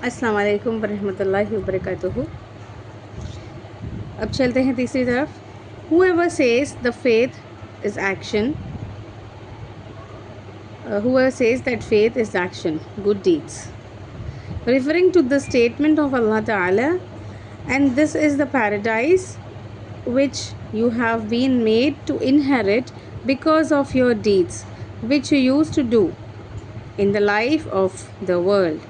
अस्सलाम वालेकुम वरहमतुल्लाहि वबरकातुहू। अब चलते हैं तीसरी तरफ। Whoever says the faith is action, whoever says that faith is action, good deeds, referring to the statement of Allah Ta'ala, and this is the paradise which you have been made to inherit because of your deeds, which you used to do in the life of the world.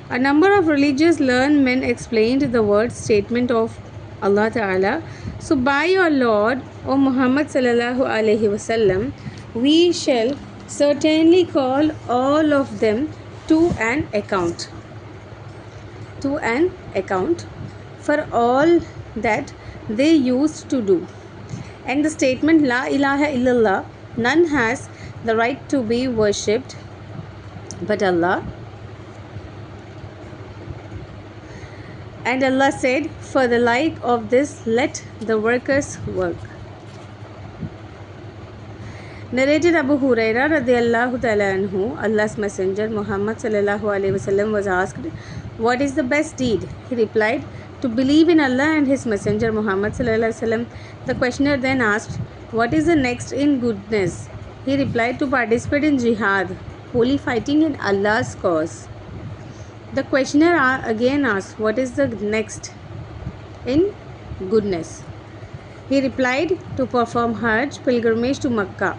A number of religious learned men explained the word statement of Allah Ta'ala. So by your Lord, O Muhammad Sallallahu Alaihi Wasallam, we shall certainly call all of them to an account. To an account for all that they used to do. And the statement La ilaha illallah, none has the right to be worshipped but Allah. And Allah said, for the like of this, let the workers work. Narrated Abu Huraira radiallahu ta'ala anhu, Allah's Messenger Muhammad sallallahu alaihi wasallam was asked, what is the best deed? He replied, to believe in Allah and His Messenger Muhammad sallallahu alaihi wasallam. The questioner then asked, what is the next in goodness? He replied, to participate in jihad, holy fighting in Allah's cause. The questioner again asked, what is the next in goodness? He replied, to perform Hajj, pilgrimage to Makkah,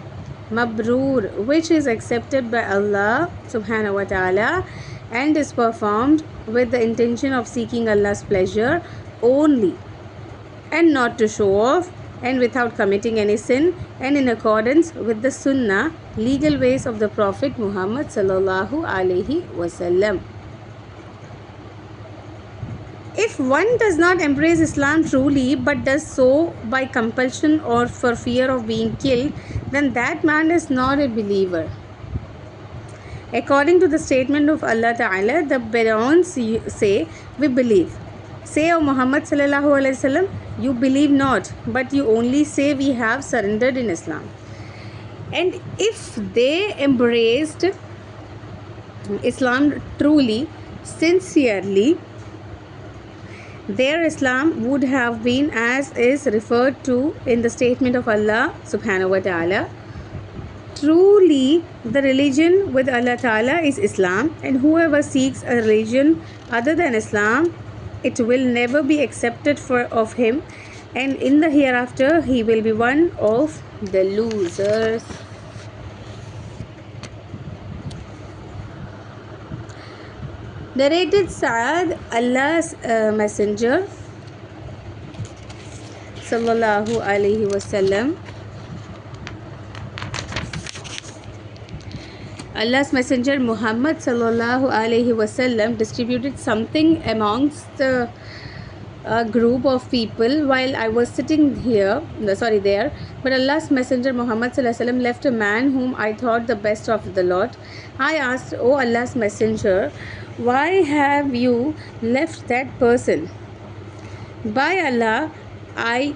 Mabroor, which is accepted by Allah subhanahu wa ta'ala and is performed with the intention of seeking Allah's pleasure only and not to show off and without committing any sin and in accordance with the sunnah, legal ways of the Prophet Muhammad sallallahu alaihi wasallam. If one does not embrace Islam truly but does so by compulsion or for fear of being killed, then that man is not a believer. According to the statement of Allah Ta'ala, the Bedouins say, we believe. Say, O Muhammad sallallahu alaihi wasallam, you believe not, but you only say we have surrendered in Islam. And if they embraced Islam truly, sincerely, their Islam would have been as is referred to in the statement of Allah subhanahu wa ta'ala. Truly, the religion with Allah Ta'ala is Islam, and whoever seeks a religion other than Islam, it will never be accepted of him, and in the hereafter he will be one of the losers. Narrated Sa'ad, Allah's Messenger sallallahu alaihi wasallam. Allah's Messenger Muhammad sallallahu alaihi wasallam distributed something amongst the group of people while I was sitting there. But Allah's Messenger Muhammad sallallahu alaihi wasallam left a man whom I thought the best of the lot. I asked, O Allah's Messenger, why have you left that person? By Allah, I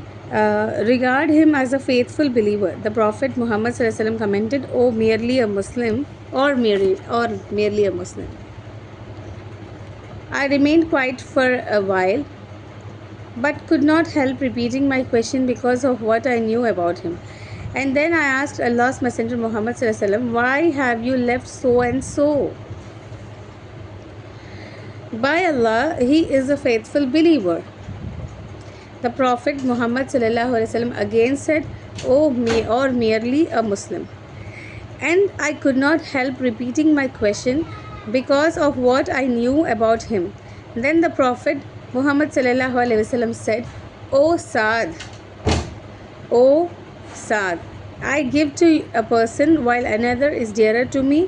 regard him as a faithful believer. The Prophet Muhammad sallallahu alaihi wasallam commented, "Oh, merely a Muslim, or merely a Muslim." I remained quiet for a while, but could not help repeating my question because of what I knew about him. And then I asked Allah's Messenger Muhammad sallallahu alaihi wasallam, "Why have you left so and so?" By Allah, he is a faithful believer. The Prophet Muhammad sallallahu alaihi wasallam again said, "Oh, or merely a Muslim." And I could not help repeating my question because of what I knew about him. Then the Prophet Muhammad sallallahu alaihi wasallam said, "O Saad, I give to a person while another is dearer to me,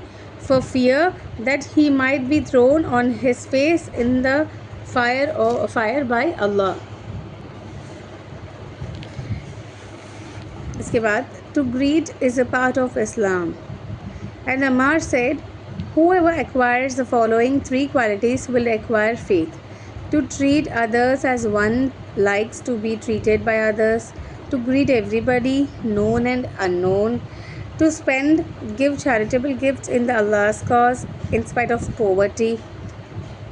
for fear that he might be thrown on his face in the fire by Allah." इसके बाद, to greet is a part of Islam. And Ammar said, whoever acquires the following three qualities will acquire faith: to treat others as one likes to be treated by others, to greet everybody, known and unknown, to give charitable gifts in the Allah's cause in spite of poverty,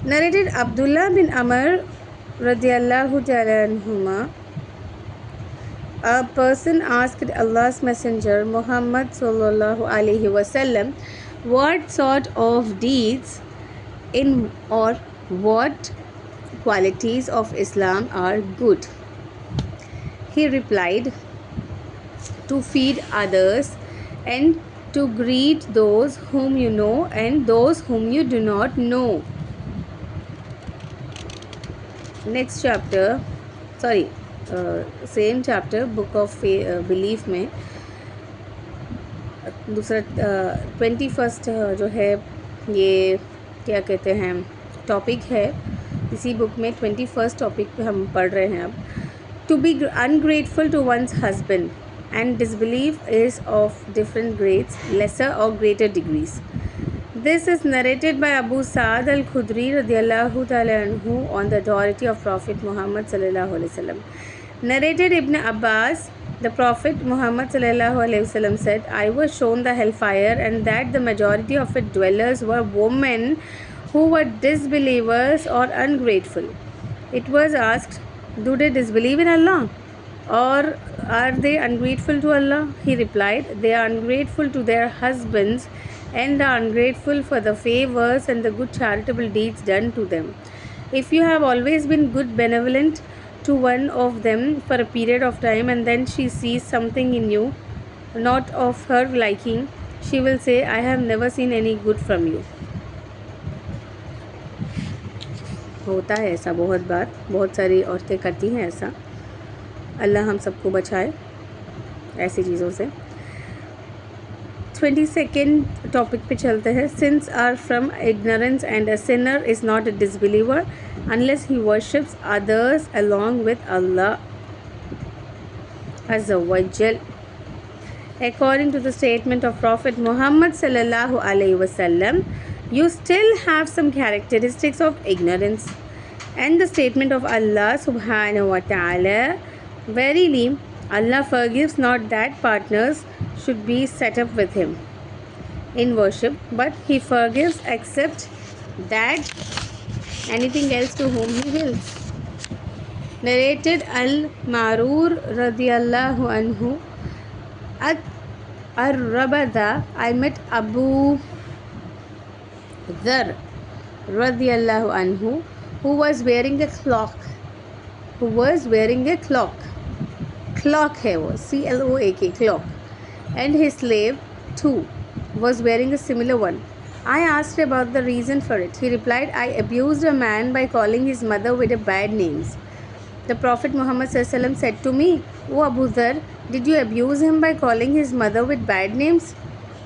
Narrated Abdullah bin Amr radiallahu ta'ala anhuma, a person asked Allah's Messenger Muhammad sallallahu alaihi wasallam what sort of deeds in or what qualities of Islam are good. He replied, to feed others and to greet those whom you know and those whom you do not know. Next chapter, same chapter, book of belief में दूसरा 21st जो है ये क्या कहते हैं topic है, इसी बुक में 21st टॉपिक पे हम पढ़ रहे हैं अब. To be ungrateful to one's husband and disbelief is of different grades, lesser or greater degrees. This is narrated by Abu Sa'd al-Khudri radiyallahu ta'ala anhu on the authority of Prophet Muhammad sallallahu alaihi wasallam. Narrated Ibn Abbas, the Prophet Muhammad sallallahu alaihi wasallam said, I was shown the hellfire and that the majority of its dwellers were women who were disbelievers or ungrateful. It was asked, do they disbelieve in Allah? Or are they ungrateful to Allah? He replied, they are ungrateful to their husbands and are ungrateful for the favors and the good charitable deeds done to them. If you have always been good, benevolent to one of them for a period of time and then she sees something in you not of her liking, she will say, I have never seen any good from you. होता है ऐसा बहुत बार, बहुत सारी औरतें करती हैं ऐसा. अल्लाह हम सबको बचाए ऐसी चीज़ों से. 22nd टॉपिक पे चलते हैं. Sins are from ignorance and a sinner is not a disbeliever unless he worships others along with Allah अज़्ज़ा व जल. According to the statement of Prophet Muhammad sallallahu alaihi wasallam, you still have some characteristics of ignorance. And the statement of Allah subhanahu wa ta'ala, verily Allah forgives not that partners should be set up with him in worship, but he forgives except that anything else to whom he wills. Narrated Al-Marur radiyallahu anhu, at Ar-Rabada, I met Abu Dhar radiyallahu anhu, who was wearing a cloak. Cloak है वो, CLOAK, cloak. And his slave too was wearing a similar one. I asked about the reason for it. He replied, I abused a man by calling his mother with a bad names. The Prophet Muhammad ﷺ said to me, O Abu Dhar, did you abuse him by calling his mother with bad names?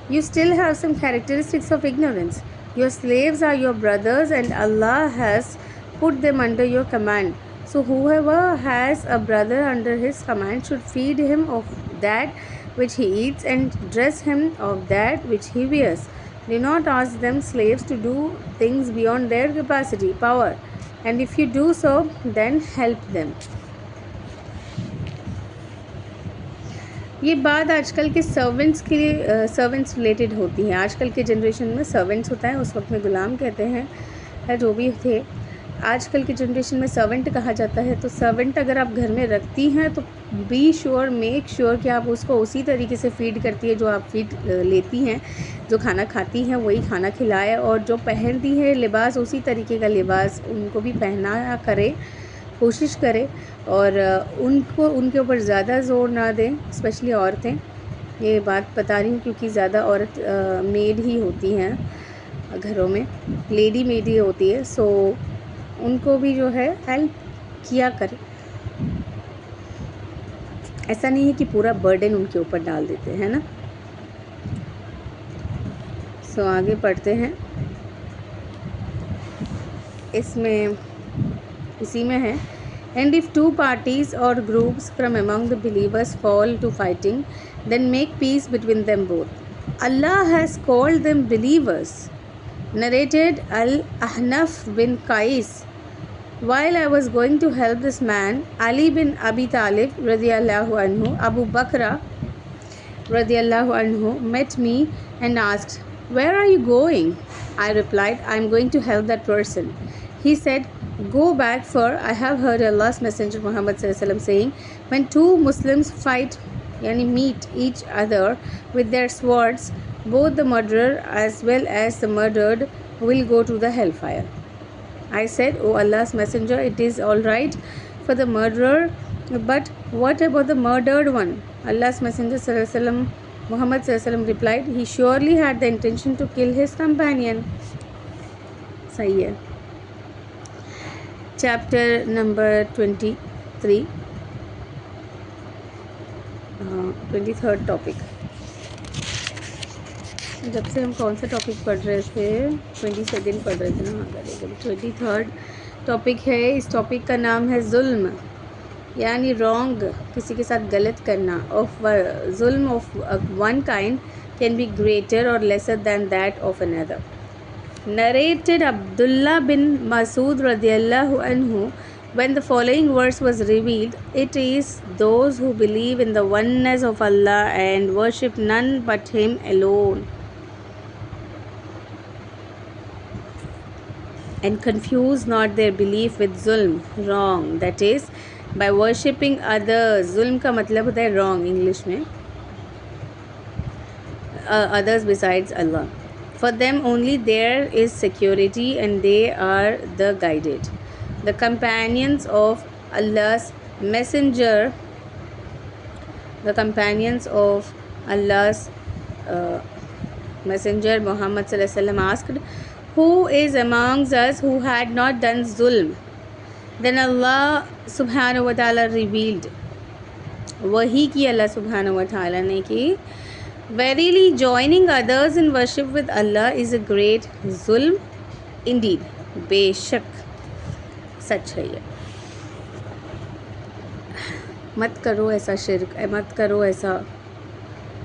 You still have some characteristics of ignorance. Your slaves are your brothers and Allah has put them under your command. So whoever has a brother under his command should feed him of that which he eats and dress him of that which he wears. Do not ask them slaves to do things beyond their capacity, power, and if you do so, then help them. ये बात आजकल के servants के लिए servants related होती है. आजकल के जनरेशन में सर्वेंट्स होता है, उस वक्त में गुलाम कहते हैं जो भी थे. आजकल की जनरेशन में सर्वेंट कहा जाता है. तो सर्वेंट अगर आप घर में रखती हैं तो बी श्योर, मेक श्योर कि आप उसको उसी तरीके से फीड करती है जो आप फीड लेती हैं. जो खाना खाती हैं वही खाना खिलाए, और जो पहनती है लिबास उसी तरीके का लिबास उनको भी पहनाया करे, कोशिश करें. और उनको उनके ऊपर ज़्यादा ज़ोर ना दें, स्पेशली औरतें. ये बात बता रही हूँ क्योंकि ज़्यादा औरत मेड ही होती हैं घरों में, लेडी मेड ही होती है. सो उनको भी जो है हेल्प किया करें. ऐसा नहीं है कि पूरा बर्डन उनके ऊपर डाल देते हैं ना. सो आगे पढ़ते हैं. इसमें इसी में है, and if two parties or groups from among the believers fall to fighting, then make peace between them both. Allah has called them believers. Narrated Al-Ahnaf bin Qais, while I was going to help this man, Ali bin Abi Talib radiyallahu anhu, Abu Bakr radiyallahu anhu met me and asked, Where are you going? I replied, I am going to help that person. He said, go back, for I have heard Allah's Messenger Muhammad sallallahu alaihi wasallam saying, when two Muslims fight, yani meet each other with their swords, both the murderer as well as the murdered will go to the hellfire. I said, O Allah's Messenger, it is all right for the murderer, but what about the murdered one? Allah's Messenger sallallahu alaihi wasallam, Muhammad sallallahu alaihi wasallam replied, he surely had the intention to kill his companion. सही है. Chapter number 23, 23rd topic. जब से हम कौन सा topic पढ़ रहे थे, 22nd पढ़ रहे थे ना. हाँ, 23rd टॉपिक है. इस टॉपिक का नाम है जुल्म, यानी रॉन्ग, किसी के साथ गलत करना. ऑफ जुल्म of one kind can be greater or lesser than that of another. Narrated Abdullah bin Masud radiyallahu anhu, when the following verse was revealed, it is those who believe in the oneness of Allah and worship none but Him alone, and confuse not their belief with zulm, wrong, that is by worshipping others. Zulm का मतलब होता है wrong English में, others besides Allah. For them only there is security and they are the guided. The companions of Allah's Messenger, Messenger Muhammad sallallahu alaihi wasallam asked, who is amongst us who had not done zulm? Then Allah subhanahu wa ta'ala revealed, वही की Allah subhanahu wa ta'ala ने की, verily joining others in worship with Allah is a great zulm indeed. बेशक सच है ये. मत करो ऐसा शिर्क, मत करो ऐसा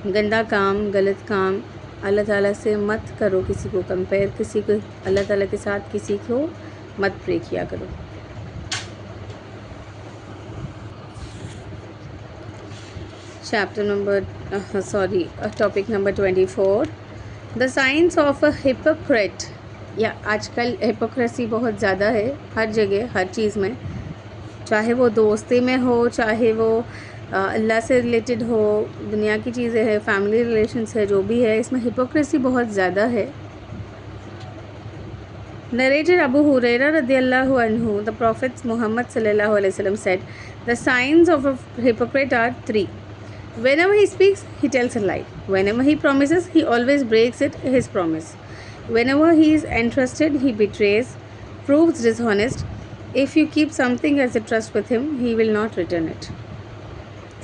गंदा काम, गलत काम. अल्लाह ताला से मत करो किसी को कंपेयर, किसी को अल्लाह ताला के साथ किसी को मत प्रे किया करो. Topic number 24, the signs of a hypocrite. या आजकल हिपोक्रेसी बहुत ज़्यादा है हर जगह, हर चीज़ में, चाहे वो दोस्ती में हो, चाहे वो अल्लाह से रिलेटेड हो, दुनिया की चीज़ें हैं, फैमिली रिलेशंस है, जो भी है, इसमें हिपोक्रेसी बहुत ज़्यादा है. Narrated Abu Huraira radiyallahu anhu, the Prophet Muhammad sallallahu alaihi wasallam said, the signs of a hypocrite are 3. Whenever he speaks, he tells a lie. Whenever he promises, he always breaks his promise. Whenever he is entrusted, he betrays, proves dishonest. If you keep something as a trust with him, he will not return it.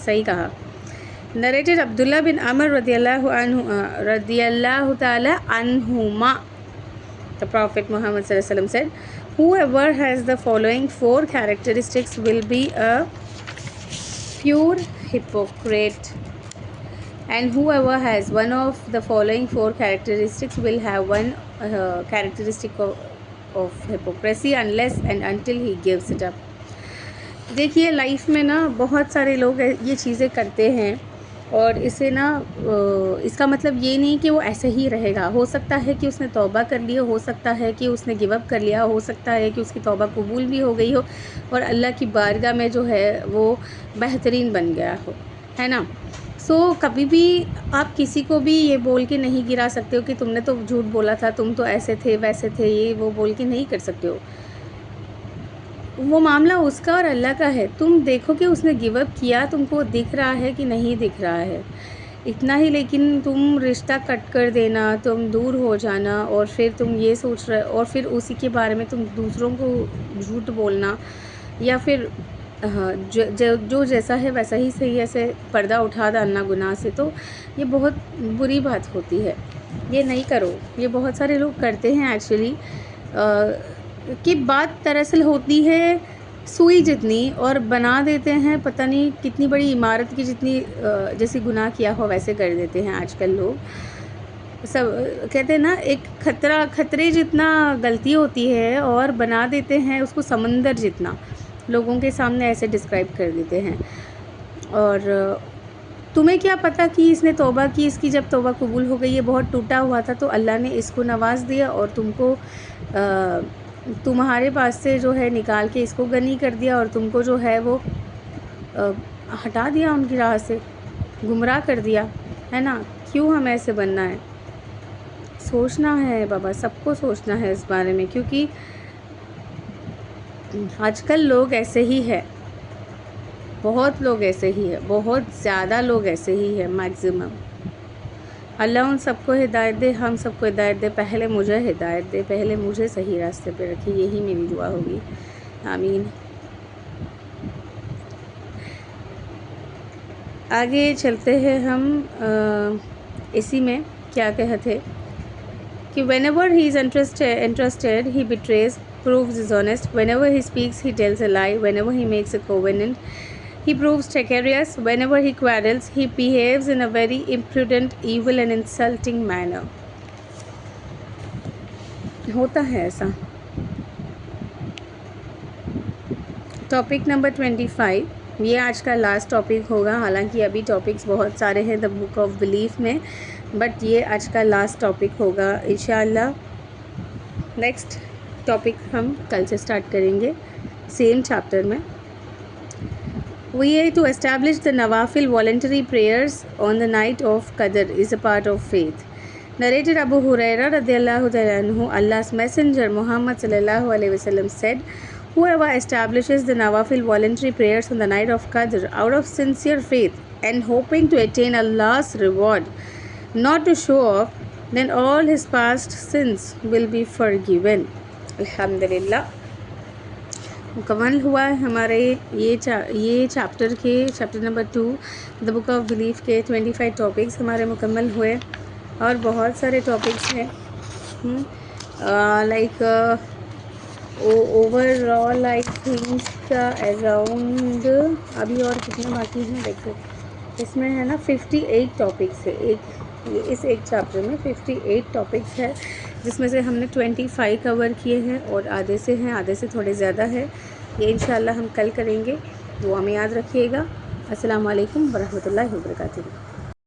सही कहा. Narrated Abdullah bin Amr radiyallahu ta'ala anhuma, the Prophet Muhammad sallallahu alaihi wasallam said, whoever has the following 4 characteristics will be a pure hypocrite, and whoever has one of the following 4 characteristics will have one characteristic of hypocrisy unless and until he gives it up. देखिए life में ना बहुत सारे लोग ये चीज़ें करते हैं और इसे ना इसका मतलब ये नहीं कि वो ऐसे ही रहेगा. हो सकता है कि उसने तौबा कर ली हो सकता है कि उसने गिव अप कर लिया, हो सकता है कि उसकी तौबा कबूल भी हो गई हो और अल्लाह की बारगाह में जो है वो बेहतरीन बन गया हो, है ना. कभी भी आप किसी को भी ये बोल के नहीं गिरा सकते हो कि तुमने तो झूठ बोला था, तुम तो ऐसे थे वैसे थे, ये वो बोल के नहीं कर सकते हो. वो मामला उसका और अल्लाह का है. तुम देखो कि उसने गिव अप किया, तुमको दिख रहा है कि नहीं दिख रहा है, इतना ही. लेकिन तुम रिश्ता कट कर देना, तुम दूर हो जाना और फिर तुम ये सोच रहे और फिर उसी के बारे में तुम दूसरों को झूठ बोलना, या फिर जो जैसा है वैसा ही सही, ऐसे पर्दा उठा डालना गुनाह से, तो ये बहुत बुरी बात होती है. ये नहीं करो. ये बहुत सारे लोग करते हैं एक्चुअली. कि बात दरअसल होती है सुई जितनी और बना देते हैं पता नहीं कितनी बड़ी इमारत की जितनी, जैसे गुनाह किया हो वैसे कर देते हैं आजकल लोग. सब कहते हैं ना, एक खतरे जितना गलती होती है और बना देते हैं उसको समंदर जितना, लोगों के सामने ऐसे डिस्क्राइब कर देते हैं. और तुम्हें क्या पता कि इसने तौबा की, इसकी जब तौबा कबूल हो गई, ये बहुत टूटा हुआ था, तो अल्लाह ने इसको नवाज़ दिया और तुमको तुम्हारे पास से जो है निकाल के इसको गनी कर दिया और तुमको जो है वो हटा दिया उनकी राह से, गुमराह कर दिया, है ना। क्यों हमें ऐसे बनना है? सोचना है बाबा, सबको सोचना है इस बारे में, क्योंकि आजकल लोग ऐसे ही है, बहुत लोग ऐसे ही है, बहुत ज़्यादा लोग ऐसे ही है, मैक्सिमम। अल्लाह उन सबको हिदायत दे, हम सबको हिदायत दे, पहले मुझे हिदायत दे, पहले मुझे सही रास्ते पे रखे, यही मेरी दुआ होगी, आमीन। आगे चलते हैं हम इसी में क्या कहते कि whenever he is interested he betrays, proves dishonest, whenever he speaks he tells a lie, whenever he makes a covenant he proves treacherous, whenever he quarrels he behaves in a very imprudent, evil and insulting manner। होता है ऐसा। Topic number 25, ये आज का last topic होगा, हालांकि अभी topics बहुत सारे हैं द बुक ऑफ बिलीफ में, बट ये आज का लास्ट टॉपिक होगा इंशाअल्लाह। नेक्स्ट टॉपिक हम कल से स्टार्ट करेंगे सेम चैप्टर में। We are to establish the Nawafil voluntary prayers on the night of Qadr is a part of faith. Narrated Abu Huraira radiyallahu ta'ala anhu, Allah's Messenger Muhammad sallallahu alaihi wasallam said, whoever establishes the Nawafil voluntary prayers on the night of Qadr out of sincere faith and hoping to attain Allah's reward, not to show off, then all his past sins will be forgiven. Alhamdulillah, मुकम्मल हुआ है हमारे ये chapter number 2 the book of belief के 25 topics हमारे मुकम्मल हुए, और बहुत सारे टॉपिक्स हैं like overall I think around अभी और कितने बाकी हैं देखो, इसमें है ना 58 टॉपिक्स है, इस एक चैप्टर में 58 टॉपिक्स है, जिसमें से हमने 25 कवर किए हैं और आधे से थोड़े ज़्यादा है। ये इंशाल्लाह हम कल करेंगे, दुआ में याद रखिएगा। अस्सलाम वालेकुम वरहमतुल्लाहि वबरकातुहू।